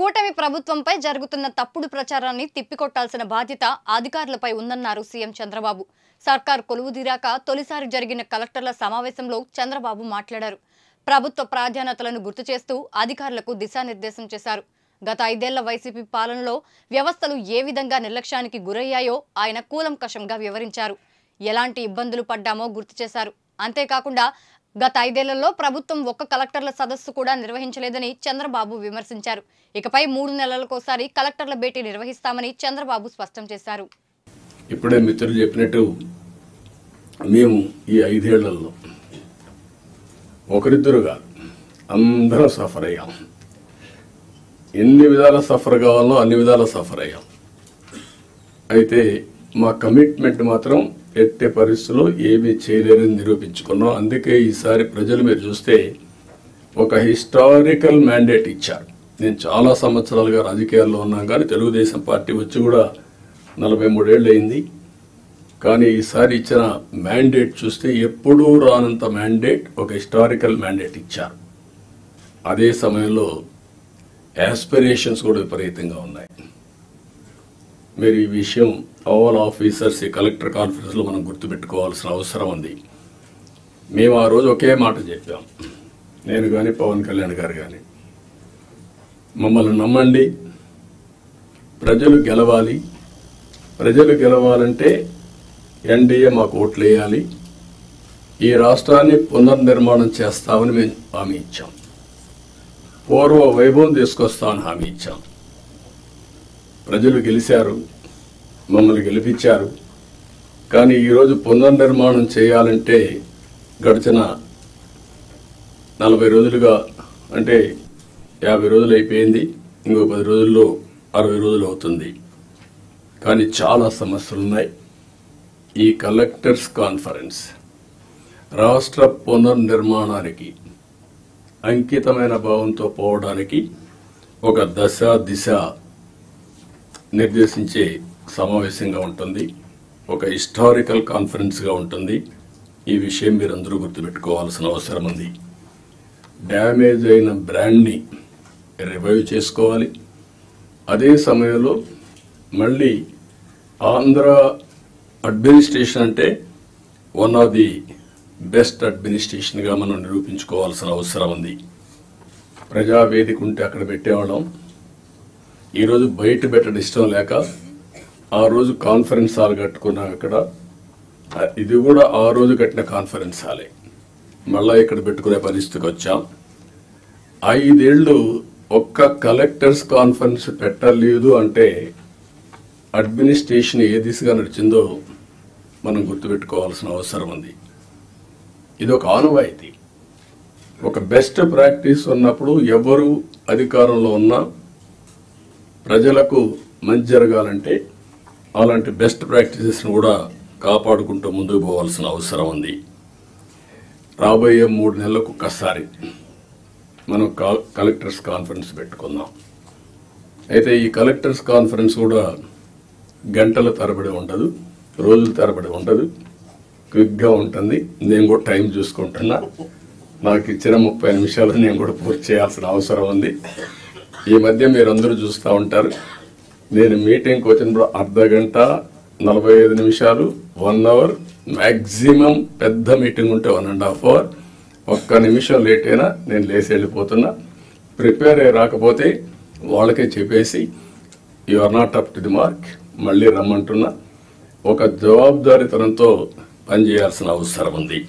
కూటమి ప్రభుత్వంపై జరుగుతున్న తప్పుడు ప్రచారాన్ని తిప్పికొట్టాల్సిన బాధ్యత అధికారులపై ఉందన్నారు సీఎం చంద్రబాబు. సర్కార్ కొలువుదీరాక తొలిసారి జరిగిన కలెక్టర్ల సమావేశంలో చంద్రబాబు మాట్లాడారు. ప్రభుత్వ ప్రాధాన్యతలను గుర్తు చేస్తూ అధికారులకు దిశానిర్దేశం చేశారు. గత 5 ఏళ్ల వైసీపీ పాలనలో వ్యవస్థలు ఏ విధంగా నిర్లక్ష్యానికి గురయ్యాయో ఆయన కూలంకషంగా వివరించారు. ఎలాంటి ఇబ్బందులు పడ్డామో గుర్తు చేశారు. అంతేకాకుండా గత 5 ఏళ్లలో ప్రభుత్వం ఒక్క కలెక్టర్ల సదస్సు కూడా నిర్వహించలేదని చంద్రబాబు విమర్శించారు. ఇకపై 3 నెలలకోసారి కలెక్టర్ల భేటీ నిర్వహిస్తామని చంద్రబాబు స్పష్టం చేశారు. ఇప్పుడే మిత్రులు చెప్పినట్టు మేము ఈ 5 ఏళ్లలో ఒకరిద్దరుగా అందరం సఫర్ అయ్యాం. ఎన్ని విధాల సఫర్ కావాలో అన్ని విధాల సఫర్ అయ్యాం. అయితే మా కమిట్మెంట్ మాత్రం ఎట్టి పరిస్థితుల్లో ఏమీ చేయలేరని నిరూపించుకున్నాం. అందుకే ఈసారి ప్రజలు మీరు చూస్తే ఒక హిస్టారికల్ మ్యాండేట్ ఇచ్చారు. నేను చాలా సంవత్సరాలుగా రాజకీయాల్లో ఉన్నాం, కానీ తెలుగుదేశం పార్టీ వచ్చి కూడా 43 ఏళ్ళు అయింది. కానీ ఈసారి ఇచ్చిన మ్యాండేట్ చూస్తే ఎప్పుడూ రానంత మ్యాండేట్, ఒక హిస్టారికల్ మ్యాండేట్ ఇచ్చారు. అదే సమయంలో యాస్పిరేషన్స్ కూడా విపరీతంగా ఉన్నాయి. మీరు ఈ విషయం ఆల్ ఆఫీసర్స్ ఈ కలెక్టర్ కాన్ఫరెన్స్లో మనం గుర్తుపెట్టుకోవాల్సిన అవసరం ఉంది. మేము ఆ రోజు ఒకే మాట చెప్పాం, నేను కానీ పవన్ కళ్యాణ్ గారు కానీ, మమ్మల్ని నమ్మండి, ప్రజలు గెలవాలి. ప్రజలు గెలవాలంటే ఎన్డీఏ మాకు ఓట్లు వేయాలి. ఈ రాష్ట్రాన్ని పునర్నిర్మాణం చేస్తామని మేము హామీ ఇచ్చాం. పూర్వ వైభవం తీసుకొస్తామని హామీ ఇచ్చాం. ప్రజలు గెలిచారు, మమ్మల్ని గెలిపించారు. కానీ ఈరోజు పునర్నిర్మాణం చేయాలంటే గడిచిన 40 రోజులుగా, అంటే 50 రోజులు అయిపోయింది, ఇంకో 10 రోజుల్లో 60 రోజులు అవుతుంది. కానీ చాలా సమస్యలున్నాయి. ఈ కలెక్టర్స్ కాన్ఫరెన్స్ రాష్ట్ర పునర్నిర్మాణానికి అంకితమైన భావంతో పోవడానికి ఒక దశ దిశ నిర్దేశించే సమావేశంగా ఉంటుంది. ఒక హిస్టారికల్ కాన్ఫరెన్స్గా ఉంటుంది. ఈ విషయం మీరందరూ గుర్తుపెట్టుకోవాల్సిన అవసరం ఉంది. డ్యామేజ్ అయిన బ్రాండ్ని రివైవ్ చేసుకోవాలి. అదే సమయంలో మళ్ళీ ఆంధ్ర అడ్మినిస్ట్రేషన్ అంటే వన్ ఆఫ్ ది బెస్ట్ అడ్మినిస్ట్రేషన్గా మనం నిరూపించుకోవాల్సిన అవసరం ఉంది. ప్రజావేదిక ఉంటే అక్కడ పెట్టేవాళ్ళం. ఈరోజు బయట పెట్టడం ఇష్టం లేక ఆ రోజు కాన్ఫరెన్స్ హాల్ కట్టుకున్నాం. అక్కడ ఇది కూడా ఆ రోజు కట్టిన కాన్ఫరెన్స్ హాలే, మళ్ళా ఇక్కడ పెట్టుకునే పరిస్థితికి వచ్చాం. 5 ఏళ్ళు ఒక్క కలెక్టర్స్ కాన్ఫరెన్స్ పెట్టలేదు అంటే అడ్మినిస్ట్రేషన్ ఏ దిశగా నడిచిందో మనం గుర్తుపెట్టుకోవాల్సిన అవసరం ఉంది. ఇది ఒక ఆనవాయితీ. ఒక బెస్ట్ ప్రాక్టీస్ ఉన్నప్పుడు ఎవరు అధికారంలో ఉన్నా ప్రజలకు మంచి జరగాలంటే అలాంటి బెస్ట్ ప్రాక్టీసెస్ను కూడా కాపాడుకుంటూ ముందుకు పోవాల్సిన అవసరం ఉంది. రాబోయే 3 నెలలకు ఒక్కసారి మనం కలెక్టర్స్ కాన్ఫరెన్స్ పెట్టుకుందాం. అయితే ఈ కలెక్టర్స్ కాన్ఫరెన్స్ కూడా గంటల తరబడి ఉండదు, రోజుల తరబడి ఉండదు, క్విక్గా ఉంటుంది. నేను కూడా టైం చూసుకుంటున్నా. నాకు ఇచ్చిన 30 నిమిషాలు నేను కూడా పూర్తి చేయాల్సిన అవసరం ఉంది. ఈ మధ్య మీరందరూ చూస్తూ ఉంటారు, నేను మీటింగ్కి వచ్చినప్పుడు అర్ధ గంట 45 నిమిషాలు 1 అవర్, మ్యాక్సిమం పెద్ద మీటింగ్ ఉంటే 1.5 అవర్. ఒక్క నిమిషం లేట్ అయినా నేను లేచి వెళ్ళిపోతున్నా. ప్రిపేర్ అయ్యి రాకపోతే వాళ్ళకే చెప్పేసి you are not up to the mark, మళ్ళీ రమ్మంటున్నా. ఒక జవాబుదారీతనంతో పనిచేయాల్సిన అవసరం ఉంది.